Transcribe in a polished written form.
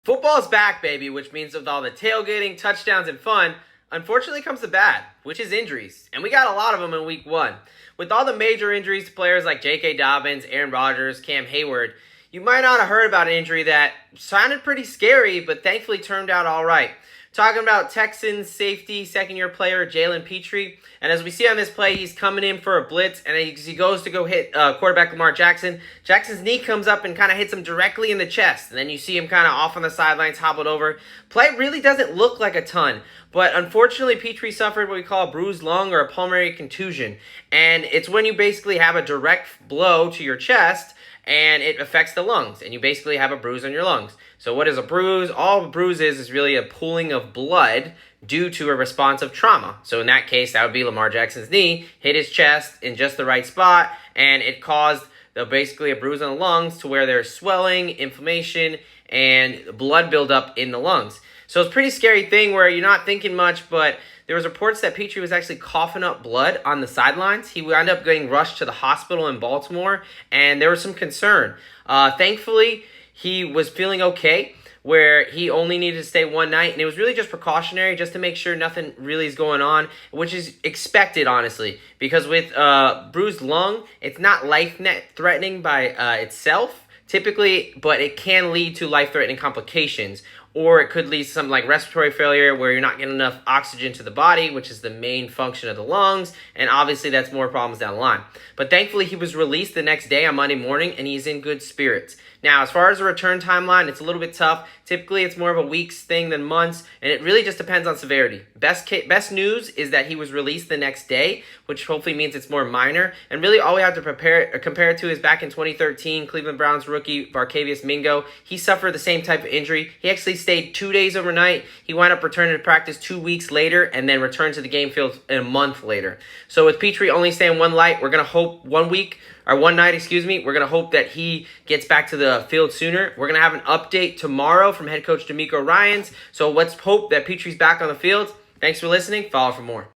Football's back, baby, which means with all the tailgating, touchdowns, and fun, unfortunately comes the bad, which is injuries. And we got a lot of them in week one. With all the major injuries to players like J.K. Dobbins, Aaron Rodgers, Cam Hayward, you might not have heard about an injury that sounded pretty scary, but thankfully turned out all right. Talking about Texans safety, second-year player Jalen Pitre. And as we see on this play, he's coming in for a blitz, and as he goes to go hit quarterback Lamar Jackson, Jackson's knee comes up and kind of hits him directly in the chest. And then you see him kind of off on the sidelines, hobbled over. Play really doesn't look like a ton, but unfortunately, Pitre suffered what we call a bruised lung or a pulmonary contusion. And it's when you basically have a direct blow to your chest, and it affects the lungs, and you basically have a bruise on your lungs. So what is a bruise? All a bruise is really a pooling of blood due to a response of trauma. So in that case, that would be Lamar Jackson's knee, hit his chest in just the right spot, and it caused basically a bruise on the lungs to where there's swelling, inflammation, and blood buildup in the lungs. So it's a pretty scary thing where you're not thinking much, but there was reports that Pitre was actually coughing up blood on the sidelines. He wound up getting rushed to the hospital in Baltimore, and there was some concern. Thankfully, he was feeling okay, where he only needed to stay one night, and it was really just precautionary, just to make sure nothing really is going on, which is expected, honestly, because with bruised lung, it's not life-threatening by itself, typically, but it can lead to life-threatening complications, or it could lead to something like respiratory failure where you're not getting enough oxygen to the body, which is the main function of the lungs, and obviously that's more problems down the line. But thankfully, he was released the next day on Monday morning, and he's in good spirits. Now, as far as the return timeline, it's a little bit tough. Typically, it's more of a weeks thing than months, and it really just depends on severity. Best news is that he was released the next day, which hopefully means it's more minor. And really, all we have to compare it to is back in 2013, Cleveland Browns rookie Barkevious Mingo. He suffered the same type of injury. He actually stayed 2 days overnight. He wound up returning to practice 2 weeks later, and then returned to the game field a month later. So with Pitre only staying one night, we're going to hope we're going to hope that he gets back to the field sooner. We're going to have an update tomorrow from head coach D'Amico Ryans. So let's hope that Pitre's back on the field. Thanks for listening. Follow for more.